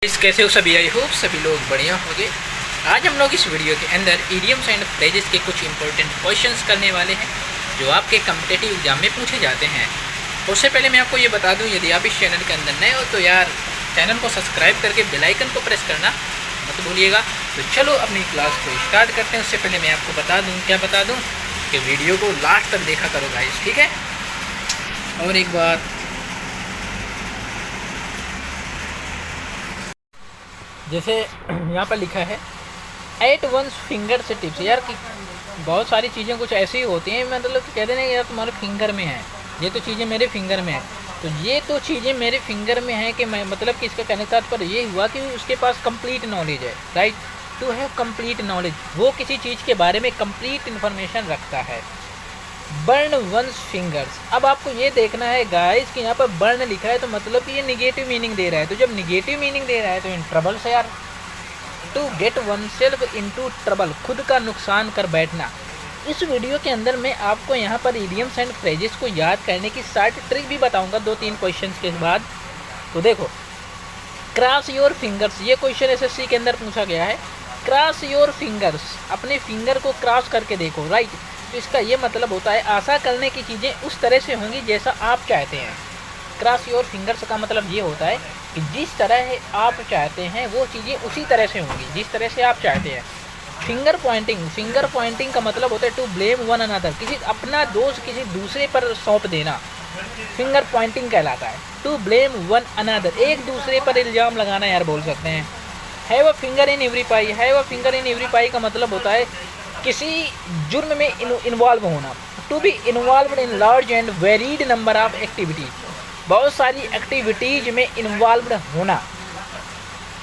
कैसे हो सभी? आई होप सभी लोग बढ़िया होंगे। आज हम लोग इस वीडियो के अंदर इडियम्स एंड फ्रेजेस के कुछ इंपॉर्टेंट क्वेश्चंस करने वाले हैं जो आपके कम्पिटेटिव एग्जाम में पूछे जाते हैं। उससे पहले मैं आपको ये बता दूं, यदि आप इस चैनल के अंदर नए हो तो यार चैनल को सब्सक्राइब करके बेल आइकन को प्रेस करना मत भूलिएगा। तो चलो अपनी क्लास को स्टार्ट करते हैं। उससे पहले मैं आपको बता दूँ कि वीडियो को लास्ट तक देखा करो गाइस, ठीक है। और एक बात, जैसे यहाँ पर लिखा है एट वंस फिंगर से टिप्स। यार कि बहुत सारी चीज़ें कुछ ऐसी ही होती हैं, मतलब कहते हैं यार तुम्हारे फिंगर में है, ये तो चीज़ें मेरे फिंगर में है, तो ये तो चीज़ें मेरे फिंगर में है कि मैं मतलब कि इसका कहने का तात्पर्य ये हुआ कि उसके पास कंप्लीट नॉलेज है, right. To have complete knowledge, वो किसी चीज़ के बारे में कंप्लीट इन्फॉर्मेशन रखता है। बर्न वंस फिंगर्स, अब आपको ये देखना है गाइस कि यहाँ पर बर्न लिखा है तो मतलब कि ये निगेटिव मीनिंग दे रहा है। तो जब निगेटिव मीनिंग दे रहा है तो इन ट्रबल से यार, to get oneself into trouble, खुद का नुकसान कर बैठना। इस वीडियो के अंदर मैं आपको यहाँ पर इडियम्स एंड फ्रेजेस को याद करने की शार्ट ट्रिक भी बताऊँगा 2-3 क्वेश्चन के बाद। तो देखो, क्रॉस योर फिंगर्स, ये क्वेश्चन SSC के अंदर पूछा गया है। क्रॉस योर फिंगर्स, अपने फिंगर को क्रॉस करके देखो, राइट। तो इसका ये मतलब होता है आशा करने की चीज़ें उस तरह से होंगी जैसा आप चाहते हैं। क्रॉस योर फिंगर्स का मतलब ये होता है कि जिस तरह आप चाहते हैं वो चीज़ें उसी तरह से होंगी जिस तरह से आप चाहते हैं। फिंगर पॉइंटिंग, फिंगर पॉइंटिंग का मतलब होता है टू ब्लेम वन अनदर, किसी अपना दोष किसी दूसरे पर सौंप देना, फिंगर पॉइंटिंग कहलाता है। टू ब्लेम वन अनदर, एक दूसरे पर इल्ज़ाम लगाना यार बोल सकते हैं। Have a finger in every pie, have a finger in every pie का मतलब होता है किसी जुर्म में इन्वॉल्व होना। To be involve in large and varied number of activities, बहुत सारी एक्टिविटीज में इन्वॉल्व होना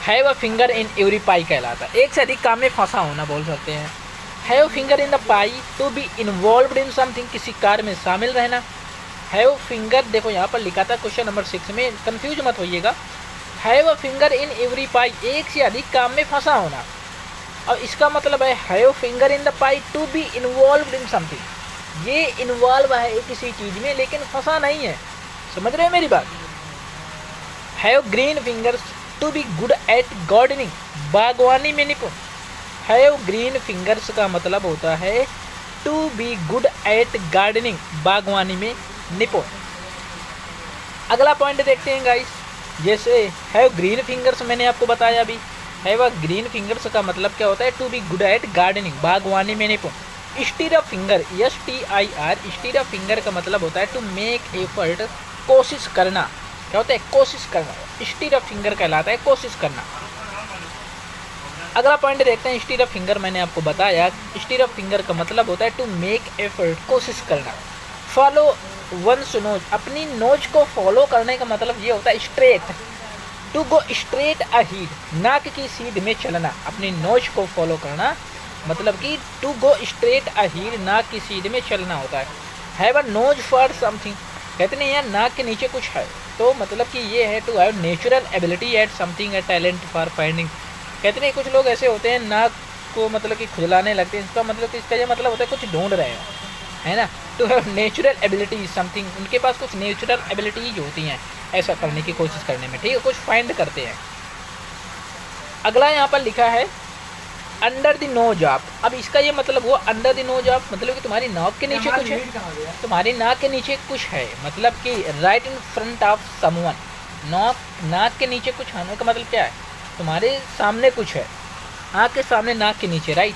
have a finger in every pie कहलाता है। एक से अधिक काम में फंसा होना बोल सकते हैं। Have finger in the pie, to be involve in something, किसी कार्य में शामिल रहना। हैव फिंगर, देखो यहाँ पर लिखा था क्वेश्चन नंबर 6 में, कंफ्यूज मत होइएगा। Have a finger in every pie, एक से अधिक काम में फंसा होना। और इसका मतलब है have finger in the pie to be involve in something, ये इन्वॉल्व है किसी चीज़ में लेकिन फंसा नहीं है। समझ रहे हो मेरी बात। Have green fingers to be good at gardening, बागवानी में निपुण। हैव ग्रीन फिंगर्स का मतलब होता है to be good at gardening, बागवानी में निपुण। अगला पॉइंट देखते हैं गाइस, जैसे हैव ग्रीन फिंगर्स मैंने आपको बताया अभी। हैव अ ग्रीन फिंगर्स का मतलब क्या होता है? To be good at gardening, बागवानी में निपुण। Stir a finger, STIR, stir a finger का मतलब होता है टू मेक एफर्ट, कोशिश करना। क्या होता है? कोशिश करना। स्टीर अ फिंगर कहलाता है कोशिश करना। अगला पॉइंट देखते हैं, स्टीर अ फिंगर मैंने आपको बताया, स्टीर अ फिंगर का मतलब होता है टू मेक एफर्ट, कोशिश करना। फॉलो वंस नोज, अपनी नोज को फॉलो करने का मतलब ये होता है स्ट्रेट, टू गो स्ट्रेट अहीड, नाक की सीध में चलना। अपनी नोज को फॉलो करना मतलब कि टू गो स्ट्रेट अहीड, नाक की सीध में चलना होता है। Have a knows for something, कहते नहीं यार नाक के नीचे कुछ है, तो मतलब कि ये है to have natural ability at something, a talent for finding. कहते नहीं कुछ लोग ऐसे होते हैं नाक को मतलब कि खुजलाने लगते हैं, इसका मतलब कि इसका ये मतलब होता है कुछ ढूंढ रहे हैं, है ना। To have natural ability something, उनके पास कुछ नेचुरल एबिलिटीज होती हैं ऐसा करने की कोशिश करने में, ठीक है, कुछ फाइंड करते हैं। अगला यहाँ पर लिखा है अंडर द नोज ऑफ, अब इसका ये मतलब हुआ अंडर द नोज ऑफ मतलब कि तुम्हारी नाक के नीचे कुछ है, तुम्हारी नाक के नीचे कुछ है, मतलब कि right in front of someone, नाक के नीचे कुछ होने का मतलब क्या है? तुम्हारे सामने कुछ है, आँख के सामने नाक के नीचे, राइट।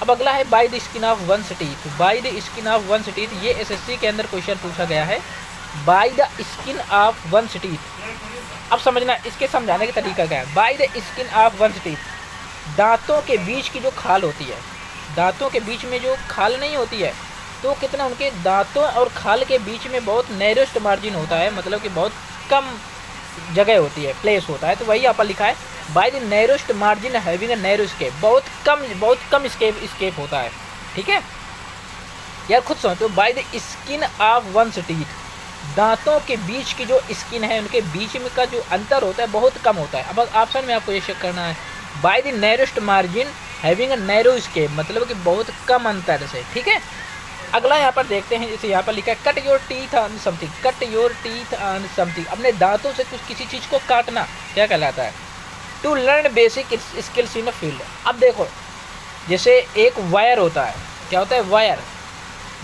अब अगला है by the skin of one's teeth, by the skin of one's teeth, ये SSC के अंदर क्वेश्चन पूछा गया है। By the skin of one's teeth, अब समझना इसके समझाने का तरीका क्या है। By the skin of one's teeth, दांतों के बीच की जो खाल होती है, दांतों के बीच में जो खाल नहीं होती है, तो कितना उनके दांतों और खाल के बीच में बहुत नैरोस्ट मार्जिन होता है, मतलब कि बहुत कम जगह होती है, प्लेस होता है। तो वही यहाँ पर लिखा है by the narrowest margin having a narrow escape, बहुत कम स्केप होता है, ठीक है यार। खुद सोचो, by the skin of one's teeth, दांतों के बीच की जो स्किन है उनके बीच में का जो अंतर होता है बहुत कम होता है। अब ऑप्शन में आपको ये चेक करना है, by the narrowest margin having a narrow escape, मतलब कि बहुत कम अंतर से, ठीक है। अगला यहाँ पर देखते हैं, जैसे यहाँ पर लिखा है cut your teeth on something, cut your teeth on something, अपने दांतों से कुछ किसी चीज़ को काटना क्या कहलाता है? To learn basic skills in a field. अब देखो जैसे एक वायर होता है, क्या होता है वायर,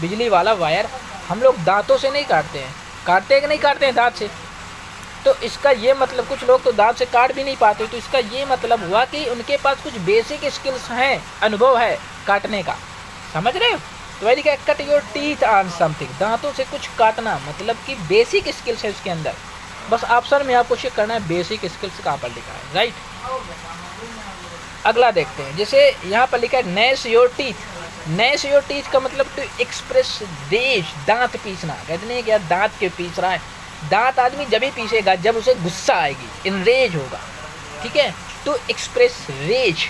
बिजली वाला वायर, हम लोग दांतों से नहीं काटते हैं, काटते हैं कि नहीं काटते हैं दांत से, तो इसका ये मतलब कुछ लोग तो दांत से काट भी नहीं पाते, तो इसका ये मतलब हुआ कि उनके पास कुछ बेसिक स्किल्स हैं, अनुभव है काटने का, समझ रहे हो। तो वही लिखा है cut your teeth on something, दांतों से कुछ काटना, मतलब कि बेसिक स्किल्स है उसके अंदर। बस ऑप्शन में आपको चेक करना है बेसिक स्किल्स कहाँ पर लिखा है, राइट। अगला देखते हैं, जैसे यहाँ पर लिखा है Nash your teeth. Nash your teeth का मतलब टू एक्सप्रेस रेज, दांत पीसना, कहते हैं कि यार दांत के पीस रहा है। दांत आदमी जब ही पीसेगा जब उसे गुस्सा आएगी, इनरेज होगा, ठीक है। To express rage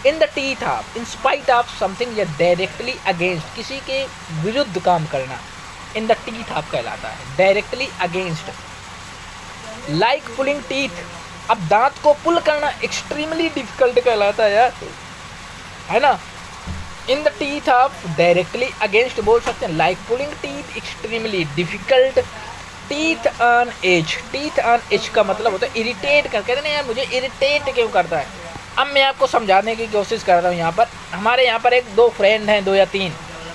in the teeth of, in spite of something या डायरेक्टली अगेंस्ट, किसी के विरुद्ध काम करना, इन द टीथ ऑफ कहलाता है, directly against. Like pulling teeth, अब दांत को पुल करना एक्सट्रीमली डिफिकल्ट कहलाता है यार, है ना। In the teeth of, directly against बोल सकते हैं, like pulling teeth extremely difficult. Teeth on edge, teeth on edge का मतलब होता है इरिटेट कर, कहते हैं यार मुझे इरिटेट क्यों करता है। अब मैं आपको समझाने की कोशिश कर रहा हूँ। यहाँ पर हमारे यहाँ पर एक दो फ्रेंड हैं, 2 या 3,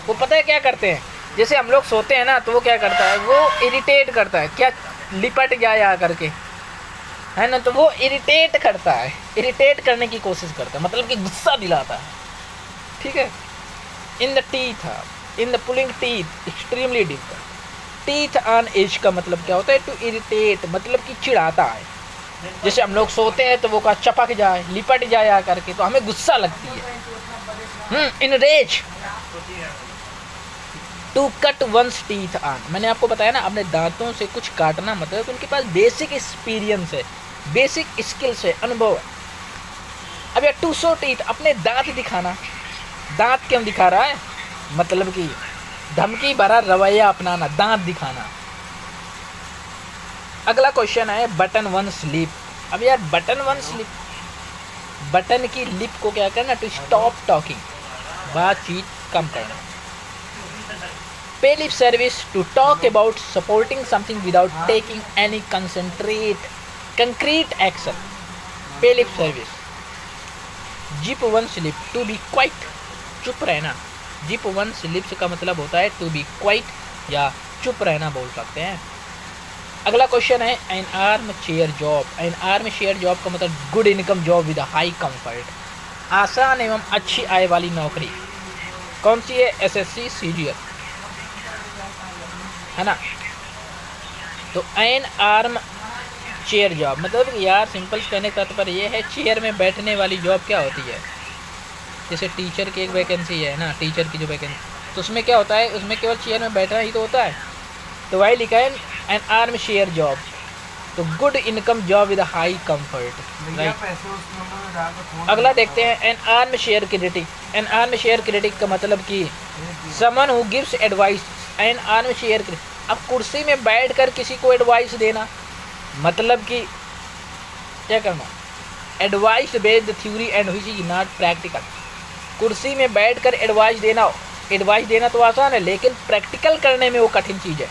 वो पता है क्या करते हैं, जैसे हम लोग सोते हैं ना तो वो क्या करता है, वो इरिटेट करता है, क्या लिपट जाया करके, है ना, तो वो इरिटेट करता है, इरिटेट करने की कोशिश करता है, मतलब कि गुस्सा दिलाता है, ठीक है। In the teeth, in the pulling teeth extremely difficult. Teeth on edge का मतलब क्या होता है, टू इरिटेट, मतलब कि चिढ़ाता है। जैसे हम लोग सोते हैं तो वो का चपक जाए, लिपट जाए करके, तो हमें गुस्सा लगती है। In rage, to cut one's teeth on, मैंने आपको बताया ना, अपने दांतों से कुछ काटना मतलब उनके पास बेसिक एक्सपीरियंस है, बेसिक स्किल्स है, अनुभव है। अब यार टू शो टीथ, अपने दांत दिखाना, दांत क्यों दिखा रहा है, मतलब कि धमकी भरा रवैया अपनाना, दांत दिखाना। अगला क्वेश्चन है बटन वन स्लिप। अब यार बटन वन स्लिप, बटन की लिप को क्या करना, टू स्टॉप टॉकिंग, बातचीत कम करना। Pay lip service, to talk about supporting something without taking any concrete action, pay lip service. Zip one's lip, to be quiet, चुप रहना। जिप वन स्लिप्स का मतलब होता है टू बी क्वाइट या चुप रहना बोल सकते हैं। अगला क्वेश्चन है N arm chair job. N arm chair job का मतलब good income job with high comfort, आसान एवं अच्छी आय वाली नौकरी। कौन सी है, एसएससी सीजीएल, है ना। तो एन आर्म चेयर जॉब मतलब यार सिंपल कहने का तात्पर्य ये है, चेयर में बैठने वाली जॉब क्या होती है। जैसे टीचर की एक वैकेंसी है ना, टीचर की जो वैकेंसी, तो उसमें क्या होता है, उसमें केवल चेयर में बैठना ही तो होता है। तो वही लिखा है एन आर्म शेयर जॉब, तो good income job with high comfort, right. अगला देखते हैं N arm share critic. N arm share critic का मतलब कि someone who gives advice. N arm share critic, अब कुर्सी में बैठकर किसी को एडवाइस देना, मतलब कि क्या करना, advice based theory and which is not practical. कुर्सी में बैठकर एडवाइस देना तो आसान है, लेकिन प्रैक्टिकल करने में वो कठिन चीज़ है।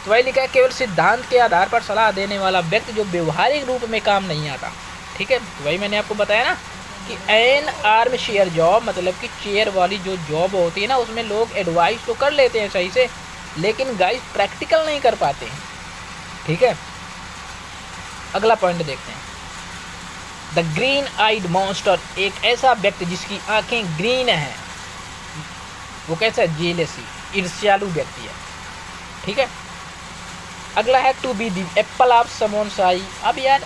तो वही लिखा है केवल सिद्धांत के आधार पर सलाह देने वाला व्यक्ति जो व्यवहारिक रूप में काम नहीं आता, ठीक है। तो वही मैंने आपको बताया ना कि एन आर्म शेयर जॉब मतलब कि चेयर वाली जो जॉब होती है ना, उसमें लोग एडवाइस तो कर लेते हैं सही से, लेकिन गाइस प्रैक्टिकल नहीं कर पाते हैं, ठीक है। अगला पॉइंट देखते हैं, द ग्रीन आइड मॉन्स्टर, एक ऐसा व्यक्ति जिसकी आंखें ग्रीन हैं, वो कैसा, जेलसी, ईर्ष्यालु व्यक्ति है, ठीक है। अगला है to be the apple of someone's eye. अब यार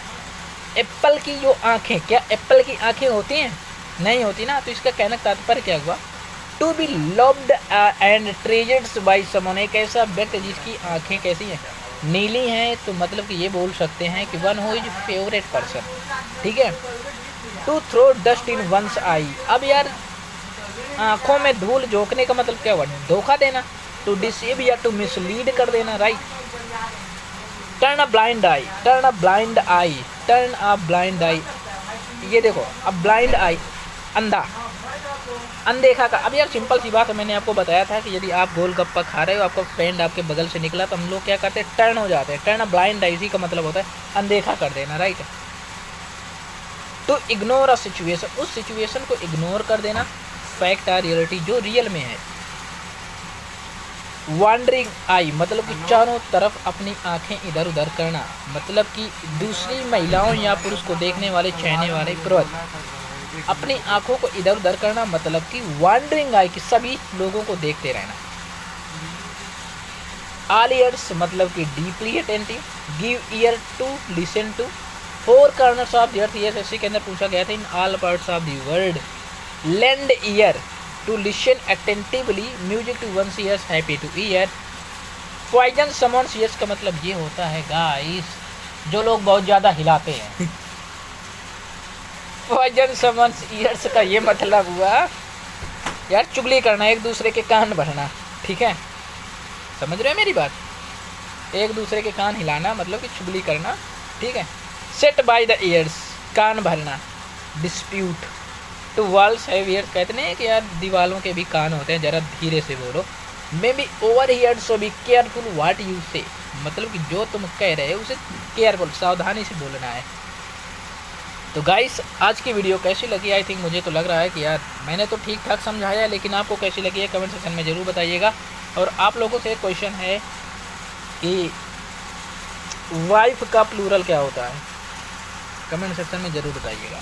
एप्पल की जो आंखें, क्या एप्पल की आंखें होती हैं, नहीं होती ना, तो इसका कहने का तात्पर्य क्या हुआ, to be loved and treasured by someone, एक ऐसा व्यक्ति जिसकी आंखें कैसी हैं, नीली हैं, तो मतलब कि ये बोल सकते हैं कि one who is favourite person, ठीक है। To throw dust in one's eye. अब यार आंखों में धूल झोंकने का मतलब क्या हुआ, धोखा देना, टू डिसीव या टू मिसलीड कर देना, right. Turn a blind eye, turn a blind eye, turn a blind eye, ये देखो, अब ब्लाइंड आई, अंधा, अनदेखा का। अब यार सिंपल सी बात है, मैंने आपको बताया था कि यदि आप गोलगप्पा खा रहे हो, आपका फ्रेंड आपके बगल से निकला, तो हम लोग क्या करते हैं, टर्न हो जाते हैं। टर्न अ ब्लाइंड आई, इसी का मतलब होता है अनदेखा कर देना, right. To ignore a situation, उस सिचुएशन को इग्नोर कर देना, फैक्ट आर रियलिटी, जो रियल में है। वॉन्डरिंग आई मतलब कि चारों तरफ अपनी आंखें इधर उधर करना, मतलब कि दूसरी महिलाओं या पुरुष को देखने वाले, चाहने वाले पुरुष अपनी आंखों को इधर उधर करना, मतलब कि वॉन्डरिंग आई कि सभी लोगों को देखते रहना। ऑल ईयर्स मतलब कि deeply attentive, give ear to listen to, four corners of the earth, SSC के अंदर पूछा गया था, in all parts of the world, lend ear to listen attentively, music to one's ears, happy to ear, poison someone's ears का मतलब ये होता है गाइस जो लोग बहुत ज़्यादा हिलाते हैं। पॉइजन समन्स ईयर्स का ये मतलब हुआ यार चुगली करना, एक दूसरे के कान भरना, ठीक है, समझ रहे हो मेरी बात, एक दूसरे के कान हिलाना मतलब कि चुगली करना, ठीक है। सेट बाय द ईयर्स कान भरना, dispute to walls have ears, कहते हैं कि यार दीवालों के भी कान होते हैं, ज़रा धीरे से बोलो। May be over eared so be careful what you से, मतलब कि जो तुम कह रहे हो उसे केयरफुल सावधानी से बोलना है। तो गाइस आज की वीडियो कैसी लगी, आई थिंक मुझे तो लग रहा है कि यार मैंने तो ठीक ठाक समझाया है, लेकिन आपको कैसी लगी है कमेंट सेक्शन में ज़रूर बताइएगा। और आप लोगों से एक क्वेश्चन है कि वाइफ का प्लूरल क्या होता है, कमेंट सेक्शन में ज़रूर बताइएगा।